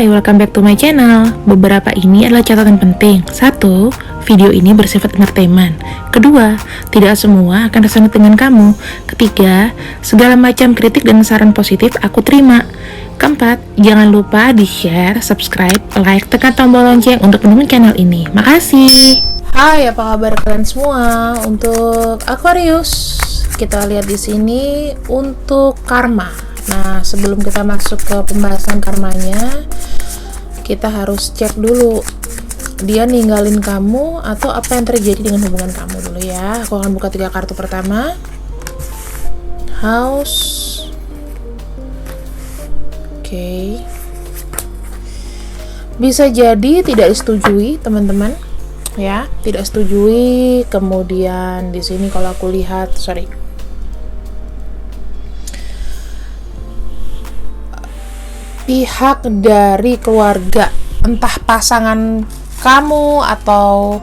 Hai, welcome back to my channel. Beberapa ini adalah catatan penting. 1. Video ini bersifat entertainment. 2. Tidak semua akan resonate dengan kamu. 3. Segala macam kritik dan saran positif aku terima. 4. Jangan lupa di-share, subscribe, like, tekan tombol lonceng untuk mendukung channel ini. Makasih. Hai, apa kabar kalian semua? Untuk Aquarius, kita lihat di sini untuk karma. Nah, sebelum kita masuk ke pembahasan karmanya, kita harus cek dulu dia ninggalin kamu atau apa yang terjadi dengan hubungan kamu dulu ya. Aku akan buka 3 kartu pertama. House. Oke. Bisa jadi tidak disetujui, teman-teman. Ya, tidak setujui. Kemudian di sini kalau aku lihat, pihak dari keluarga, entah pasangan kamu atau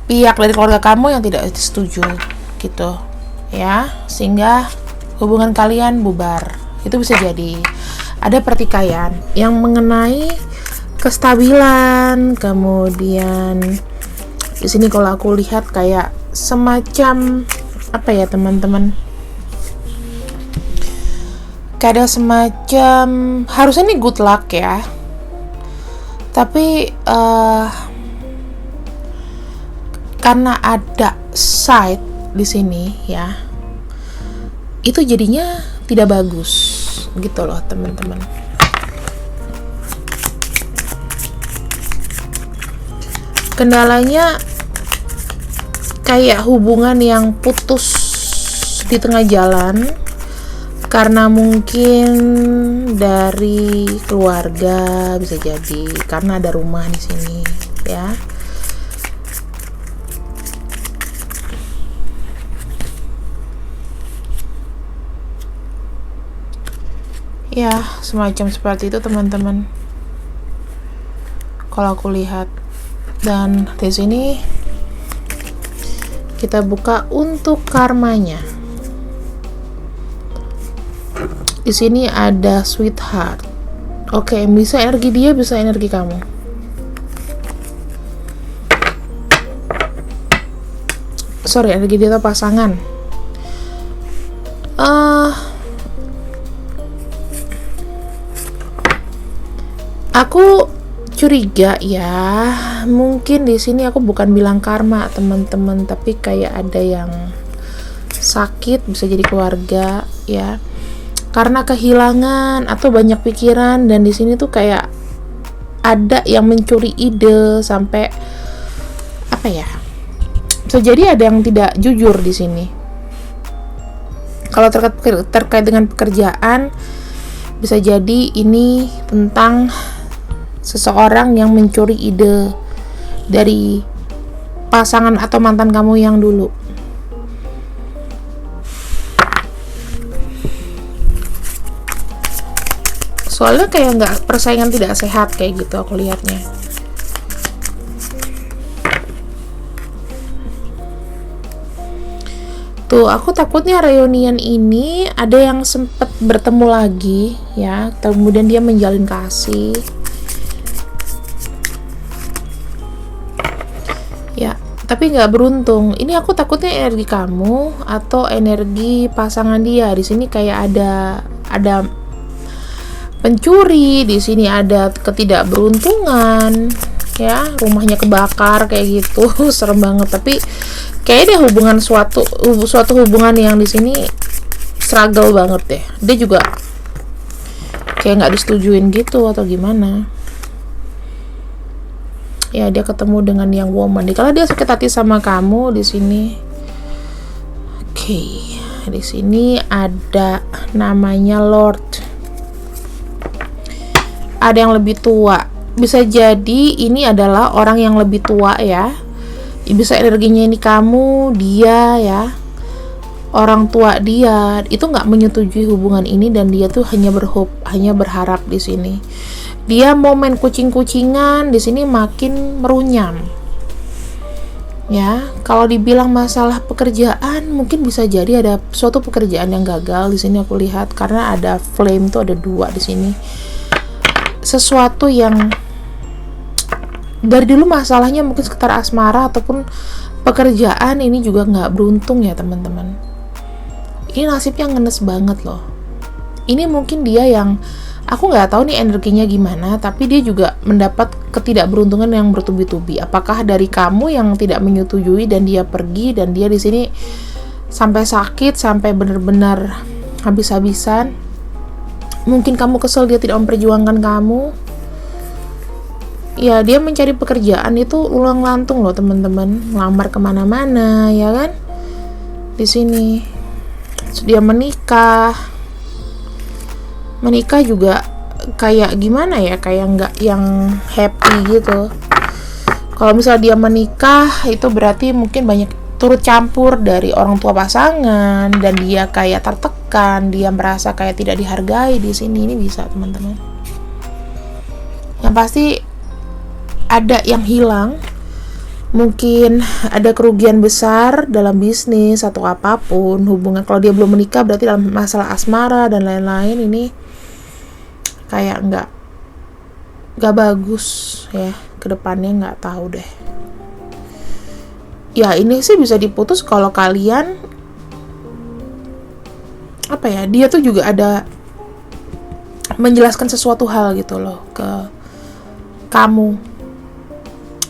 pihak dari keluarga kamu yang tidak setuju gitu ya, sehingga hubungan kalian bubar. Itu bisa jadi ada pertikaian yang mengenai kestabilan. Kemudian di sini kalau aku lihat kayak semacam apa ya, teman-teman, kayak ada semacam, harusnya ini good luck ya, tapi karena ada side di sini ya, itu jadinya tidak bagus gitu loh, teman-teman. Kendalanya kayak hubungan yang putus di tengah jalan karena mungkin dari keluarga, bisa jadi karena ada rumah di sini ya. Ya, semacam seperti itu, teman-teman. Kalau aku lihat, dan di sini kita buka untuk karmanya. Di sini ada sweetheart. Oke, bisa energi dia, bisa energi kamu. Energi dia atau pasangan. Aku curiga ya, mungkin di sini aku bukan bilang karma, teman-teman, tapi kayak ada yang sakit, bisa jadi keluarga ya, karena kehilangan atau banyak pikiran. Dan di sini tuh kayak ada yang mencuri ide sampai apa ya, bisa jadi ada yang tidak jujur di sini. Kalau terkait dengan pekerjaan, bisa jadi ini tentang seseorang yang mencuri ide dari pasangan atau mantan kamu yang dulu. Soalnya kayak nggak, persaingan tidak sehat kayak gitu aku lihatnya. Tuh, aku takutnya reunian ini ada yang sempet bertemu lagi ya, kemudian dia menjalin kasih ya, tapi nggak beruntung. Ini aku takutnya energi kamu atau energi pasangan dia. Di sini kayak ada pencuri, di sini ada ketidakberuntungan ya, rumahnya kebakar kayak gitu. Serem banget. Tapi kayaknya hubungan suatu hubungan yang di sini struggle banget deh. Dia juga kayak nggak disetujuin gitu atau gimana ya. Dia ketemu dengan yang woman. Kalau dia sakit hati sama kamu di sini. Oke, di sini ada namanya Lord. Ada yang lebih tua. Bisa jadi ini adalah orang yang lebih tua ya. Bisa energinya ini kamu, dia ya. Orang tua dia itu nggak menyetujui hubungan ini, dan dia tuh hanya berharap di sini. Dia mau main kucing-kucingan di sini, makin merunyam. Ya, kalau dibilang masalah pekerjaan, mungkin bisa jadi ada suatu pekerjaan yang gagal di sini aku lihat, karena ada flame tuh ada 2 di sini. sesuatu yang dari dulu masalahnya mungkin sekitar asmara ataupun pekerjaan, ini juga nggak beruntung ya teman-teman. Ini nasibnya ngenes banget loh. Ini mungkin dia yang, aku nggak tahu nih energinya gimana, tapi dia juga mendapat ketidakberuntungan yang bertubi-tubi. Apakah dari kamu yang tidak menyetujui dan dia pergi, dan dia di sini sampai sakit, sampai benar-benar habis-habisan. Mungkin kamu kesel dia tidak memperjuangkan kamu. Ya, dia mencari pekerjaan itu ulang lantung loh teman-teman, ngelamar kemana-mana, ya kan? Di sini dia menikah juga kayak gimana ya, kayak nggak yang happy gitu. Kalau misalnya dia menikah, itu berarti mungkin banyak turut campur dari orang tua pasangan, dan dia kayak tertekan, dia merasa kayak tidak dihargai di sini. Ini bisa teman-teman. Yang pasti ada yang hilang, mungkin ada kerugian besar dalam bisnis atau apapun hubungan. Kalau dia belum menikah berarti dalam masalah asmara dan lain-lain, ini kayak nggak bagus ya ke depannya, nggak tahu deh. Ya ini sih bisa diputus kalau kalian apa ya, dia tuh juga ada menjelaskan sesuatu hal gitu loh ke kamu.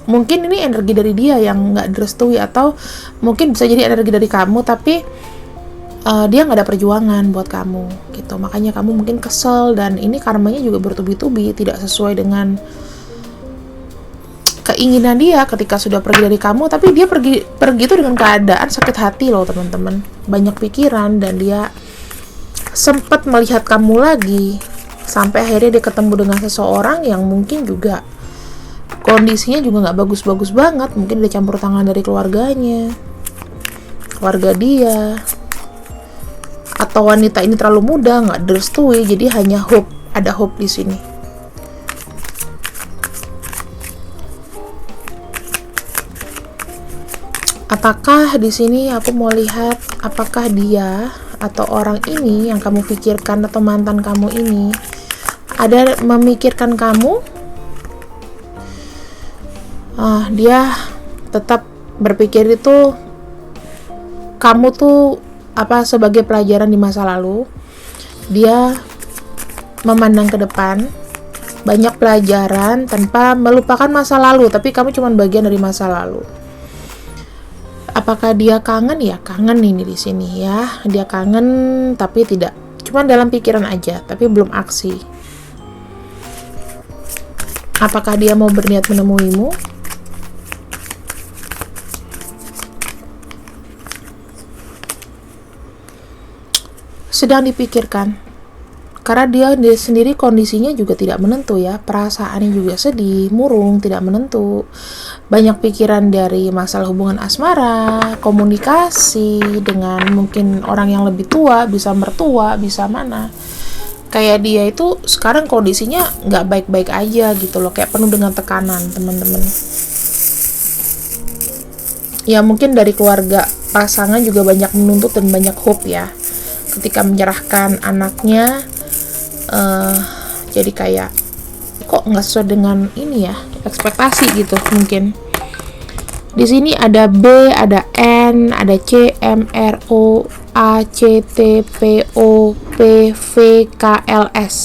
Mungkin ini energi dari dia yang nggak direstui, atau mungkin bisa jadi energi dari kamu, tapi dia nggak ada perjuangan buat kamu gitu. Makanya kamu mungkin kesel, dan ini karmanya juga bertubi-tubi, tidak sesuai dengan keinginan dia ketika sudah pergi dari kamu. Tapi dia pergi itu dengan keadaan sakit hati loh teman-teman, banyak pikiran, dan dia sempat melihat kamu lagi, sampai akhirnya dia ketemu dengan seseorang yang mungkin juga kondisinya juga nggak bagus-bagus banget. Mungkin ada campur tangan dari keluarganya, keluarga dia, atau wanita ini terlalu muda, nggak direstui, jadi hanya hope, ada hope di sini. Apakah di sini aku mau lihat apakah dia atau orang ini yang kamu pikirkan, atau mantan kamu ini ada memikirkan kamu? Dia tetap berpikir itu kamu tuh sebagai pelajaran di masa lalu. Dia memandang ke depan, banyak pelajaran tanpa melupakan masa lalu, tapi kamu cuma bagian dari masa lalu. Apakah dia kangen? Ya kangen ini di sini ya. Dia kangen tapi tidak, cuma dalam pikiran aja, tapi belum aksi. Apakah dia mau berniat menemuimu? Sedang dipikirkan, karena dia sendiri kondisinya juga tidak menentu ya, perasaannya juga sedih, murung, tidak menentu, banyak pikiran dari masalah hubungan asmara, komunikasi dengan mungkin orang yang lebih tua, bisa mertua, bisa mana. Kayak dia itu sekarang kondisinya nggak baik-baik aja gitu loh, kayak penuh dengan tekanan teman-teman. Ya mungkin dari keluarga pasangan juga banyak menuntut dan banyak hope ya, ketika menyerahkan anaknya, jadi kayak kok nggak sesuai dengan ini ya, ekspektasi gitu. Mungkin di sini ada B, ada N, ada C, M, R, O, A, C, T, P, O, P, V, K, L, S.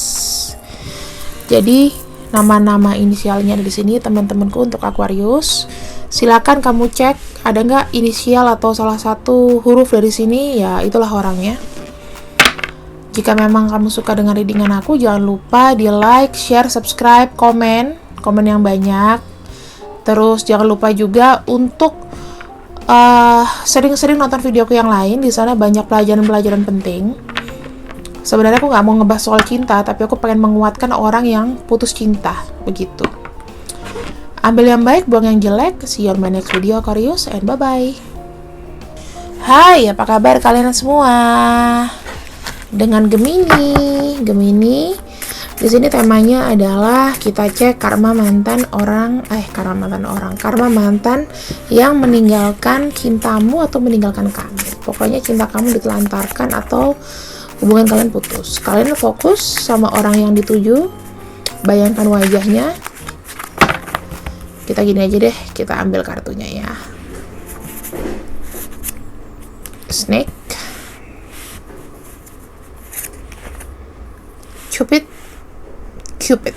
Jadi nama-nama inisialnya ada di sini teman-temanku. Untuk Aquarius, silakan kamu cek ada nggak inisial atau salah satu huruf dari sini, ya itulah orangnya. Jika memang kamu suka dengan readingan aku, jangan lupa di like, share, subscribe, komen yang banyak. Terus jangan lupa juga untuk sering-sering nonton videoku yang lain. Di sana banyak pelajaran-pelajaran penting. Sebenarnya aku nggak mau ngebahas soal cinta, tapi aku pengen menguatkan orang yang putus cinta, begitu. Ambil yang baik, buang yang jelek. See you on my next video, Aquarius, and bye-bye. Hai, apa kabar kalian semua? Dengan Gemini, di sini temanya adalah kita cek karma mantan yang meninggalkan cintamu atau meninggalkan kamu. Pokoknya cinta kamu ditelantarkan atau hubungan kalian putus. Kalian fokus sama orang yang dituju, bayangkan wajahnya. Kita gini aja deh, kita ambil kartunya ya. Snake, Cupid, Cupid.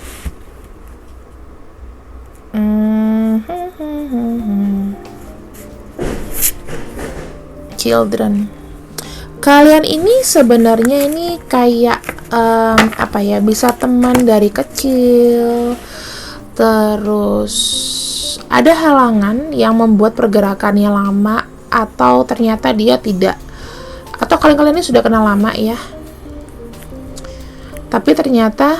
Children. Kalian ini sebenarnya ini kayak apa ya, bisa teman dari kecil. Terus ada halangan yang membuat pergerakannya lama, atau ternyata dia tidak, atau kalian ini sudah kenal lama ya, tapi ternyata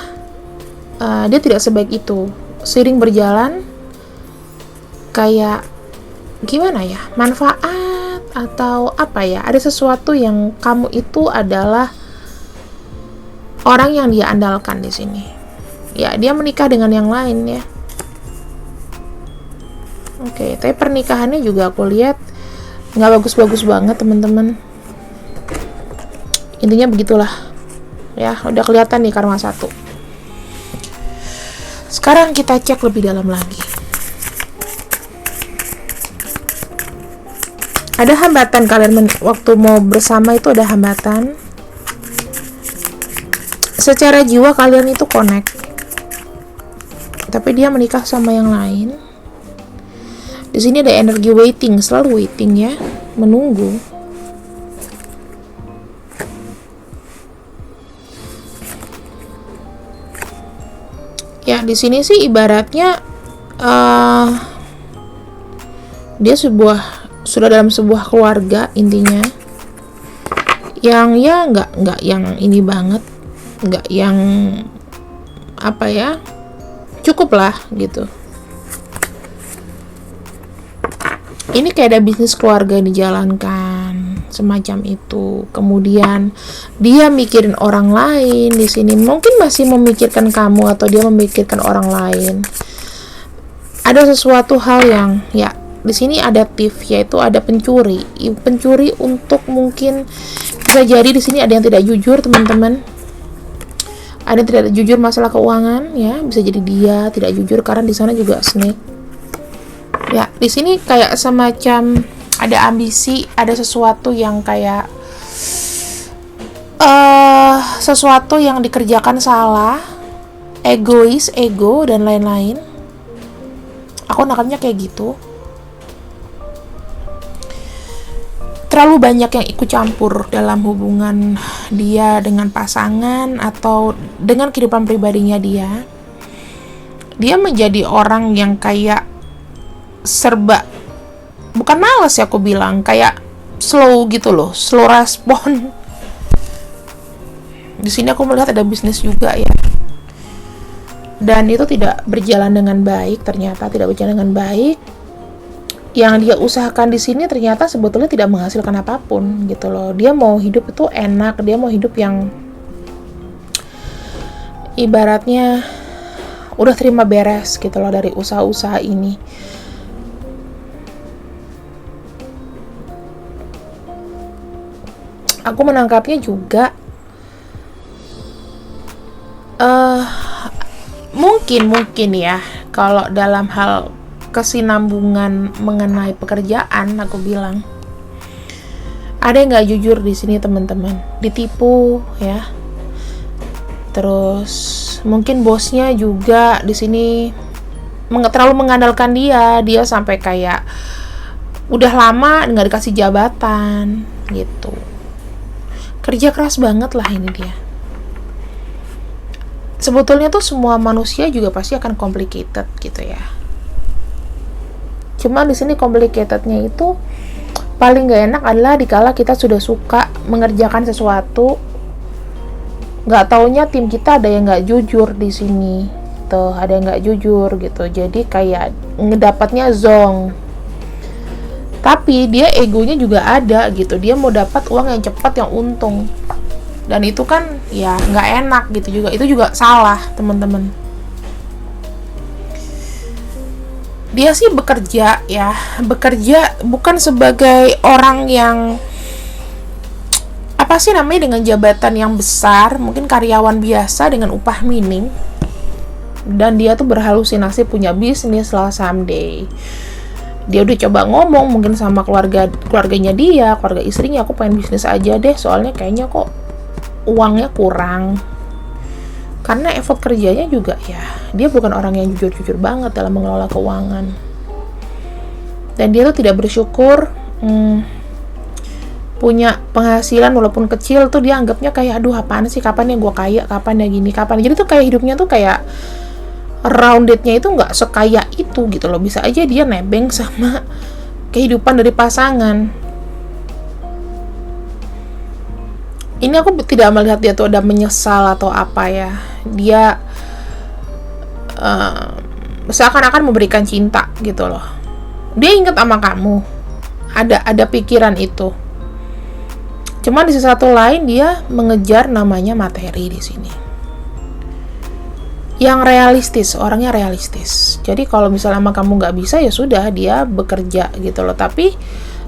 dia tidak sebaik itu. Seiring berjalan, kayak gimana ya, manfaat atau apa ya, ada sesuatu yang kamu itu adalah orang yang dia andalkan di sini. Ya, dia menikah dengan yang lain ya. Oke, tapi pernikahannya juga aku lihat nggak bagus-bagus banget teman-teman. Intinya begitulah ya, udah kelihatan nih karma 1. Sekarang kita cek lebih dalam lagi. Ada hambatan kalian waktu mau bersama, itu ada hambatan. Secara jiwa kalian itu connect, tapi dia menikah sama yang lain. Di sini ada energi waiting, selalu waiting ya, menunggu. Ya, di sini sih ibaratnya dia sudah dalam sebuah keluarga intinya, yang ya nggak yang ini banget, nggak yang apa ya, cukup lah gitu. Ini kayak ada bisnis keluarga yang dijalankan semacam itu. Kemudian dia mikirin orang lain di sini, mungkin masih memikirkan kamu atau dia memikirkan orang lain. Ada sesuatu hal yang ya di sini adaptif, yaitu ada pencuri untuk, mungkin bisa jadi di sini ada yang tidak jujur teman-teman. Ada yang tidak jujur masalah keuangan ya, bisa jadi dia tidak jujur karena di sana juga snake. Ya, di sini kayak semacam ada ambisi, ada sesuatu yang kayak sesuatu yang dikerjakan salah, egois, ego dan lain-lain. Aku nangkapnya kayak gitu. Terlalu banyak yang ikut campur dalam hubungan dia dengan pasangan atau dengan kehidupan pribadinya dia. Dia menjadi orang yang kayak serba, bukan malas ya aku bilang, kayak slow gitu loh, slow respon. Di sini aku melihat ada bisnis juga ya, dan itu tidak berjalan dengan baik, ternyata tidak berjalan dengan baik. Yang dia usahakan di sini ternyata sebetulnya tidak menghasilkan apapun gitu loh. Dia mau hidup itu enak, dia mau hidup yang ibaratnya udah terima beres gitu loh dari usaha-usaha ini. Aku menangkapnya juga mungkin ya, kalau dalam hal kesinambungan mengenai pekerjaan, aku bilang ada yang nggak jujur di sini teman-teman, ditipu ya. Terus mungkin bosnya juga di sini terlalu mengandalkan dia sampai kayak udah lama nggak dikasih jabatan gitu. Kerja keras banget lah ini dia. Sebetulnya tuh semua manusia juga pasti akan complicated gitu ya. Cuma di sini complicatednya itu paling gak enak adalah dikala kita sudah suka mengerjakan sesuatu, nggak taunya tim kita ada yang nggak jujur di sini. Tuh ada yang nggak jujur gitu. Jadi kayak ngedapatnya zong. Tapi dia egonya juga ada gitu. Dia mau dapat uang yang cepat, yang untung. Dan itu kan ya nggak enak gitu juga. Itu juga salah teman-teman. Dia sih bekerja ya. Bekerja bukan sebagai orang yang apa sih namanya, dengan jabatan yang besar. Mungkin karyawan biasa dengan upah minim. dan dia tuh berhalusinasi punya bisnis lah someday. Dia udah coba ngomong mungkin sama keluarganya dia, keluarga istrinya, aku pengen bisnis aja deh, soalnya kayaknya kok uangnya kurang. Karena effort kerjanya juga ya, dia bukan orang yang jujur-jujur banget dalam mengelola keuangan. Dan dia tuh tidak bersyukur punya penghasilan walaupun kecil tuh dia anggapnya kayak aduh apaan sih, kapan ya gue kaya, kapan ya gini, kapan. Jadi tuh kayak hidupnya tuh kayak roundednya itu nggak sekaya itu gitu loh. Bisa aja dia nebeng sama kehidupan dari pasangan. Ini aku tidak melihat dia tuh ada menyesal atau apa ya. Dia seakan-akan memberikan cinta gitu loh. Dia ingat sama kamu, ada pikiran itu. Cuman di sisi satu lain dia mengejar namanya materi di sini. Yang realistis, orangnya realistis. Jadi kalau misalnya sama kamu nggak bisa ya sudah, dia bekerja gitu loh. Tapi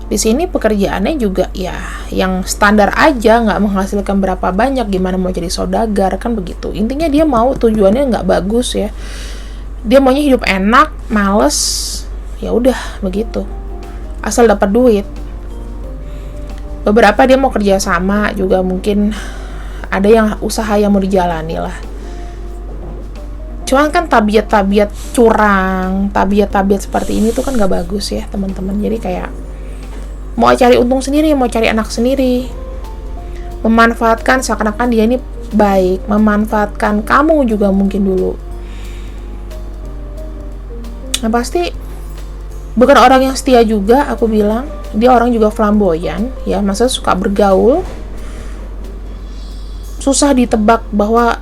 di sini pekerjaannya juga ya yang standar aja, nggak menghasilkan berapa banyak. Gimana mau jadi saudagar kan begitu. Intinya dia mau tujuannya nggak bagus ya. Dia maunya hidup enak, males, ya udah begitu. Asal dapat duit. Beberapa dia mau kerja sama juga, mungkin ada yang usaha yang mau dijalani lah. Cuman kan tabiat-tabiat curang, tabiat-tabiat seperti ini tuh kan gak bagus ya teman-teman. Jadi kayak mau cari untung sendiri, mau cari anak sendiri, memanfaatkan seakan-akan dia ini baik, memanfaatkan kamu juga mungkin dulu. Nah pasti bukan orang yang setia juga, aku bilang. Dia orang juga flamboyan ya, maksudnya suka bergaul. Susah ditebak bahwa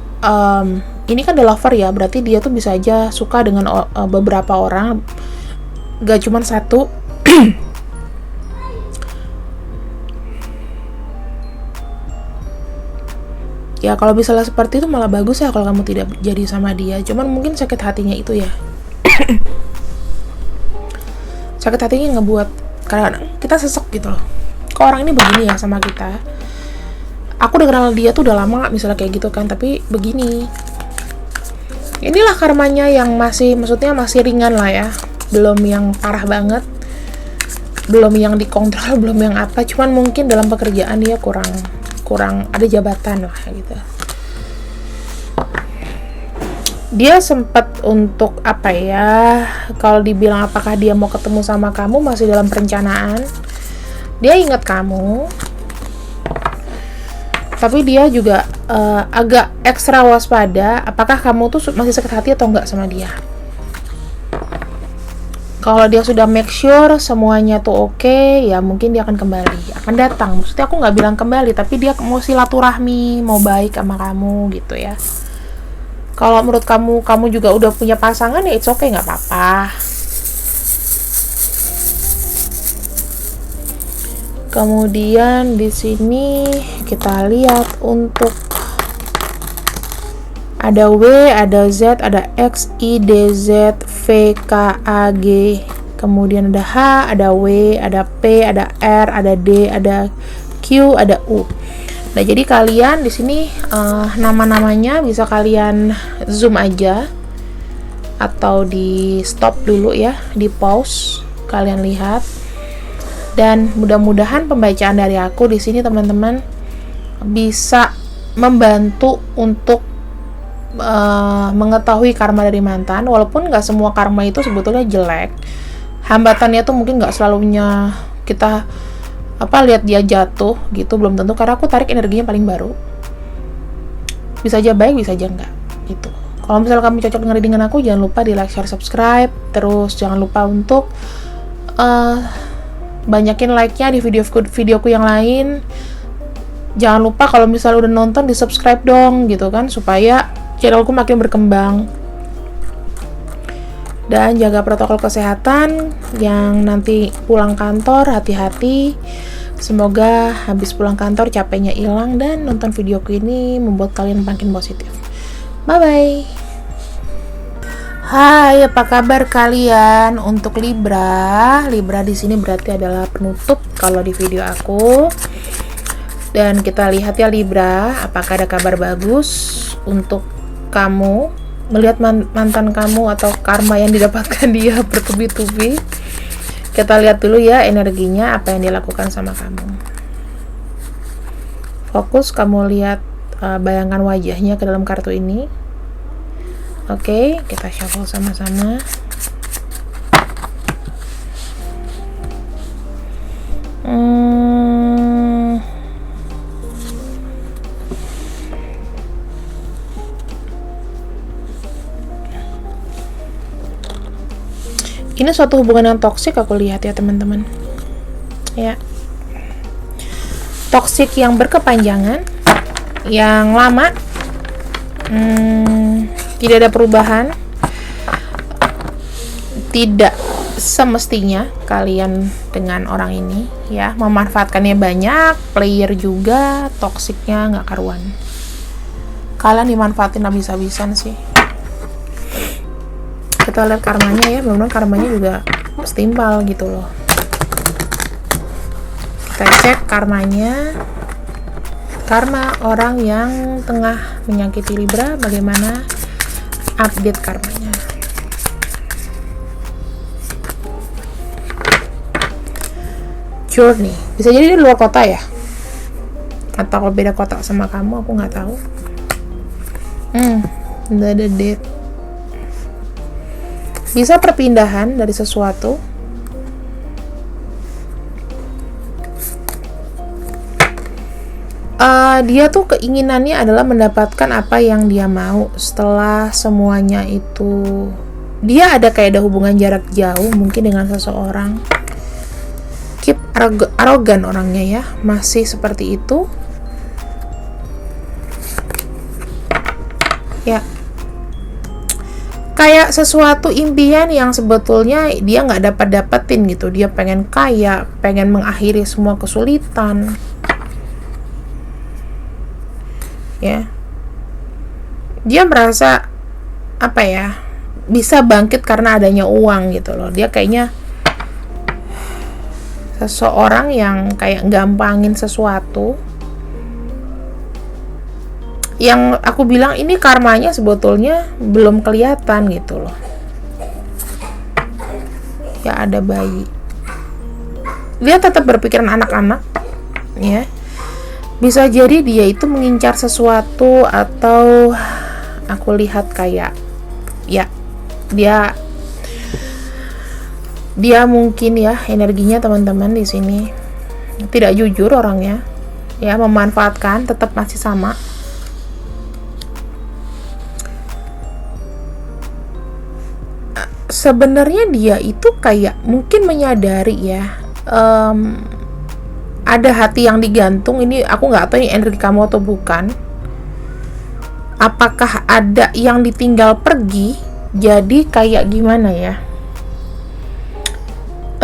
ini kan the lover ya, berarti dia tuh bisa aja suka dengan beberapa orang, gak cuma satu. Ya kalau misalnya seperti itu malah bagus ya kalau kamu tidak jadi sama dia. Cuman mungkin sakit hatinya itu ya. Sakit hatinya ngebuat karena kita sesek gitu loh. Kok orang ini begini ya sama kita. Aku udah kenal dia tuh udah lama misalnya kayak gitu kan, tapi begini. Inilah karmanya yang maksudnya masih ringan lah ya. Belum yang parah banget. Belum yang dikontrol, belum yang apa. Cuman mungkin dalam pekerjaan dia kurang ada jabatan lah gitu. Dia sempat untuk apa ya, kalau dibilang apakah dia mau ketemu sama kamu, masih dalam perencanaan. Dia ingat kamu, tapi dia juga agak ekstra waspada apakah kamu tuh masih sakit hati atau enggak sama dia. Kalau dia sudah make sure semuanya tuh oke, ya mungkin dia akan kembali, akan datang. Maksudnya aku nggak bilang kembali, tapi dia mau silaturahmi, mau baik sama kamu gitu ya. Kalau menurut kamu juga udah punya pasangan ya it's okay, nggak apa-apa. Kemudian di sini kita lihat untuk ada W, ada Z, ada X, I, D, Z, V, K, A, G. Kemudian ada H, ada W, ada P, ada R, ada D, ada Q, ada U. Nah, jadi kalian di sini nama-namanya bisa kalian zoom aja atau di stop dulu ya, di pause, kalian lihat. Dan mudah-mudahan pembacaan dari aku di sini teman-teman bisa membantu untuk mengetahui karma dari mantan. Walaupun nggak semua karma itu sebetulnya jelek, hambatannya tuh mungkin nggak selalunya kita lihat dia jatuh gitu, belum tentu, karena aku tarik energinya paling baru. Bisa aja baik, bisa aja enggak gitu. Kalau misalnya kamu cocok dengan readingan aku, jangan lupa di like, share, subscribe. Terus jangan lupa untuk banyakin like-nya di videoku yang lain. Jangan lupa kalau misalnya udah nonton di subscribe dong gitu kan, supaya channelku makin berkembang. Dan jaga protokol kesehatan. Yang nanti pulang kantor hati-hati. Semoga habis pulang kantor capeknya hilang dan nonton videoku ini membuat kalian makin positif. Bye bye. Hai, apa kabar kalian? Untuk Libra di sini berarti adalah penutup kalau di video aku. Dan kita lihat ya Libra, apakah ada kabar bagus untuk kamu melihat mantan kamu atau karma yang didapatkan dia bertubi-tubi. Kita lihat dulu ya energinya, apa yang dilakukan sama kamu. Fokus kamu lihat bayangkan wajahnya ke dalam kartu ini. Oke, kita shuffle sama-sama. Ini suatu hubungan yang toksik aku lihat ya teman-teman. Ya. Toksik yang berkepanjangan, yang lama, tidak ada perubahan, tidak semestinya kalian dengan orang ini ya memanfaatkannya banyak, player juga, toksiknya nggak karuan. Kalian dimanfaatin habis-habisan sih. Kita lihat karmanya ya, benar-benar karmanya juga setimpal gitu loh. Kita cek karmanya. Karma orang yang tengah menyakiti Libra, bagaimana update karmanya. Journey, bisa jadi di luar kota ya, atau beda kota sama kamu, aku nggak tahu. Udah ada date. Bisa perpindahan dari sesuatu. Dia tuh keinginannya adalah mendapatkan apa yang dia mau setelah semuanya itu. Dia ada kayak ada hubungan jarak jauh mungkin dengan seseorang. Keep arogan orangnya ya, masih seperti itu. Ya. Kayak sesuatu impian yang sebetulnya dia nggak dapetin gitu. Dia pengen kaya, pengen mengakhiri semua kesulitan. Ya, dia merasa apa ya, bisa bangkit karena adanya uang gitu loh. Dia kayaknya seseorang yang kayak gampangin sesuatu, yang aku bilang ini karmanya sebetulnya belum kelihatan gitu loh. Ya ada bayi, dia tetap berpikiran anak-anak ya. Bisa jadi dia itu mengincar sesuatu, atau aku lihat kayak ya dia mungkin ya energinya teman-teman di sini tidak jujur orangnya ya, memanfaatkan, tetap masih sama. Sebenarnya dia itu kayak mungkin menyadari ya, ada hati yang digantung. Ini aku nggak tahu ini energi kamu atau bukan. Apakah ada yang ditinggal pergi? Jadi kayak gimana ya?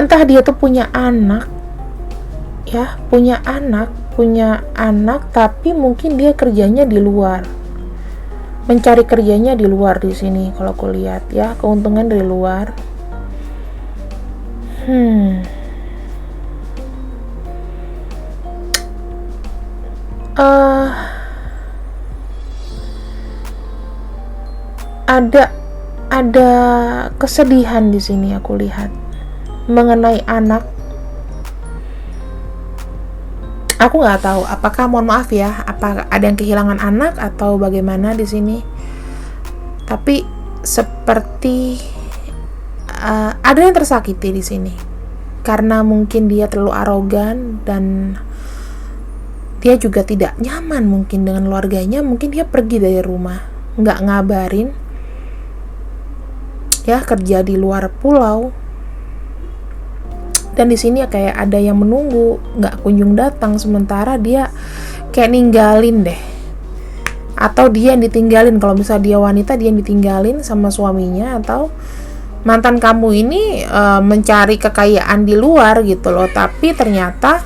Entah dia tuh punya anak, ya, punya anak, tapi mungkin dia kerjanya di luar, mencari kerjanya di luar di sini. Kalau aku lihat ya, keuntungan dari luar. Ada kesedihan di sini aku lihat mengenai anak. Aku nggak tahu apakah, mohon maaf ya, apa ada yang kehilangan anak atau bagaimana di sini. Tapi seperti ada yang tersakiti di sini karena mungkin dia terlalu arogan dan dia juga tidak nyaman mungkin dengan keluarganya. Mungkin dia pergi dari rumah, nggak ngabarin ya, kerja di luar pulau. Dan di sini kayak ada yang menunggu, nggak kunjung datang, sementara dia kayak ninggalin deh, atau dia yang ditinggalin. Kalau misalnya dia wanita, dia yang ditinggalin sama suaminya, atau mantan kamu ini mencari kekayaan di luar gitu loh. Tapi ternyata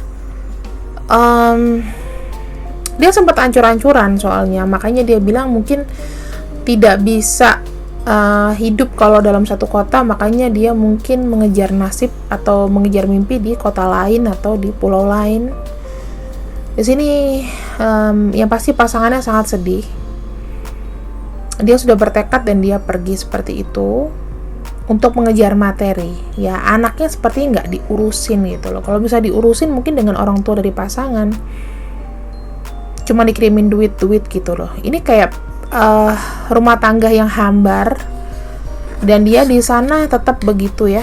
dia sempat ancur-ancuran soalnya, makanya dia bilang mungkin tidak bisa hidup kalau dalam satu kota, makanya dia mungkin mengejar nasib atau mengejar mimpi di kota lain atau di pulau lain. Di sini yang pasti pasangannya sangat sedih Dia sudah bertekad dan dia pergi seperti itu untuk mengejar materi. Ya, anaknya seperti nggak diurusin gitu loh. Kalau bisa diurusin mungkin dengan orang tua dari pasangan, cuma dikirimin duit gitu loh. Ini kayak rumah tangga yang hambar, dan dia di sana tetap begitu ya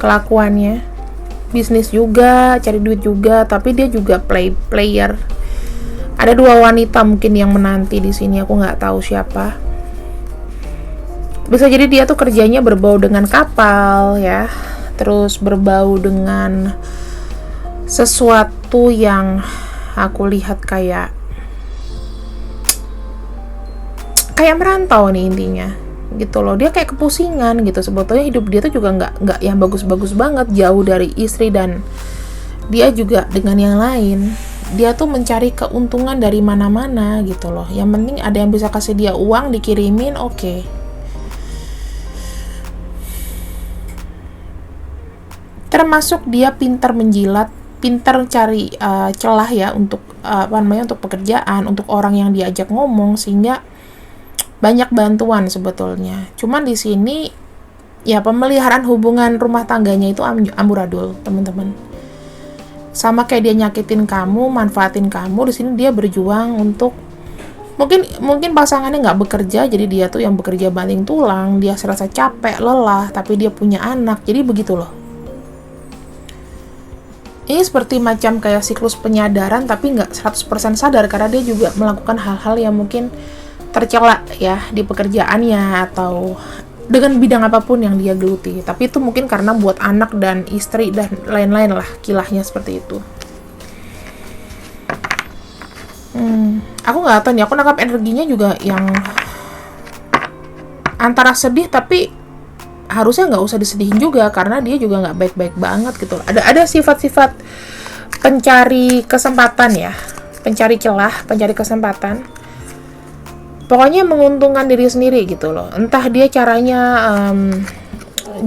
kelakuannya. Bisnis juga, cari duit juga, tapi dia juga player. Ada 2 wanita mungkin yang menanti di sini, aku nggak tahu siapa. Bisa jadi dia tuh kerjanya berbau dengan kapal ya, terus berbau dengan sesuatu yang aku lihat kayak merantau nih intinya gitu loh. Dia kayak kepusingan gitu. Sebetulnya hidup dia tuh juga nggak yang bagus-bagus banget, jauh dari istri, dan dia juga dengan yang lain. Dia tuh mencari keuntungan dari mana-mana gitu loh. Yang penting ada yang bisa kasih dia uang, dikirimin, oke. Termasuk dia pintar menjilat, pintar cari celah ya untuk untuk pekerjaan, untuk orang yang diajak ngomong, sehingga banyak bantuan sebetulnya. Cuman di sini ya pemeliharaan hubungan rumah tangganya itu amburadul, teman-teman. Sama kayak dia nyakitin kamu, manfaatin kamu, di sini dia berjuang untuk mungkin pasangannya nggak bekerja, jadi dia tuh yang bekerja banting tulang, dia serasa capek, lelah, tapi dia punya anak, jadi begitu loh. Ini seperti macam kayak siklus penyadaran, tapi nggak 100% sadar, karena dia juga melakukan hal-hal yang mungkin tercela ya di pekerjaannya atau dengan bidang apapun yang dia geluti. Tapi itu mungkin karena buat anak dan istri dan lain-lain lah, kilahnya seperti itu. Aku nggak tahu nih, aku nangkap energinya juga yang antara sedih, tapi harusnya nggak usah disedihin juga, karena dia juga nggak baik-baik banget gitu. Ada sifat-sifat pencari kesempatan ya, pencari celah, pencari kesempatan. Pokoknya menguntungkan diri sendiri gitu loh. Entah dia caranya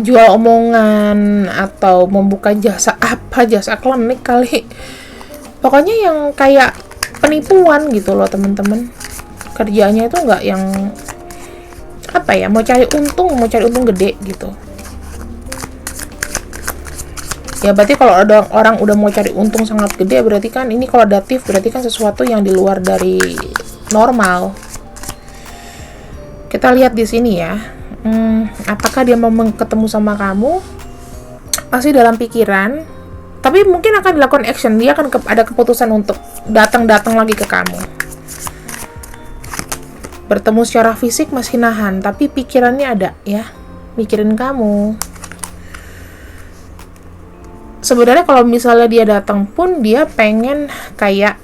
jual omongan atau membuka jasa apa, jasa klinik kali. Pokoknya yang kayak penipuan gitu loh teman-teman. Kerjanya itu nggak yang mau cari untung gede gitu. Ya berarti kalau ada orang udah mau cari untung sangat gede, berarti kan ini kalau datif, berarti kan sesuatu yang di luar dari normal. Kita lihat di sini ya. Apakah dia mau ketemu sama kamu? Masih dalam pikiran, tapi mungkin akan dilakukan action. Dia akan ada keputusan untuk datang lagi ke kamu. Bertemu secara fisik masih nahan, tapi pikirannya ada ya, mikirin kamu. Sebenarnya kalau misalnya dia datang pun, dia pengen kayak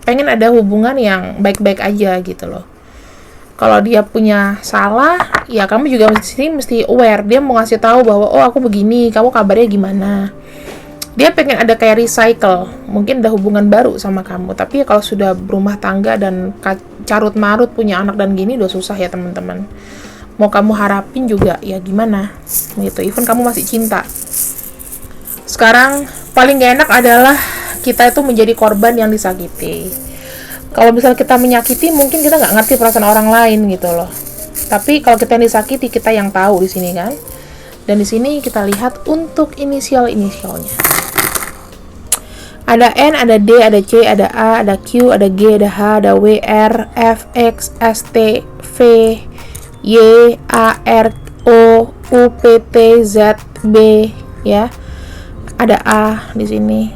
pengen ada hubungan yang baik-baik aja gitu loh. Kalau dia punya salah, ya kamu juga mesti aware. Dia mau ngasih tahu bahwa oh aku begini, kamu kabarnya gimana. Dia pengen ada kayak recycle, mungkin ada hubungan baru sama kamu. Tapi kalau sudah berumah tangga dan carut marut punya anak dan gini, udah susah ya teman-teman. Mau kamu harapin juga ya gimana gitu. Even kamu masih cinta. Sekarang paling gak enak adalah kita itu menjadi korban yang disakiti. Kalau misalnya kita menyakiti, mungkin kita nggak ngerti perasaan orang lain gitu loh. Tapi kalau kita yang disakiti, kita yang tahu di sini kan. Dan di sini kita lihat untuk inisialnya. Ada N, ada D, ada C, ada A, ada Q, ada G, ada H, ada W, R, F, X, S, T, V, Y, A, R, O, U, P, T, Z, B, ya. Ada A di sini.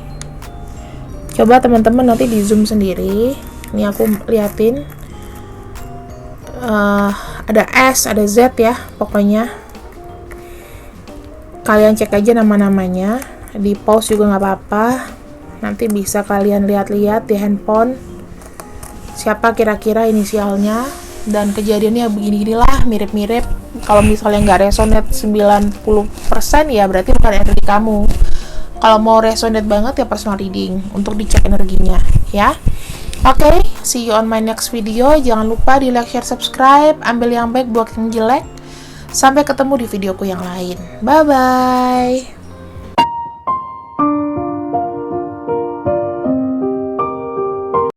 Coba teman-teman nanti di zoom sendiri. Ini aku liatin. Ada S, ada Z ya, pokoknya. Kalian cek aja nama-namanya. Di pause juga nggak apa-apa. Nanti bisa kalian lihat-lihat di handphone. Siapa kira-kira inisialnya. Dan kejadiannya begini-ginilah, mirip-mirip. Kalau misalnya nggak resonate 90%, ya berarti bukan energi kamu. Kalau mau resonate banget ya personal reading untuk dicek energinya ya. Oke, see you on my next video. Jangan lupa di like, share, subscribe. Ambil yang baik, buang yang jelek. Sampai ketemu di videoku yang lain. Bye-bye.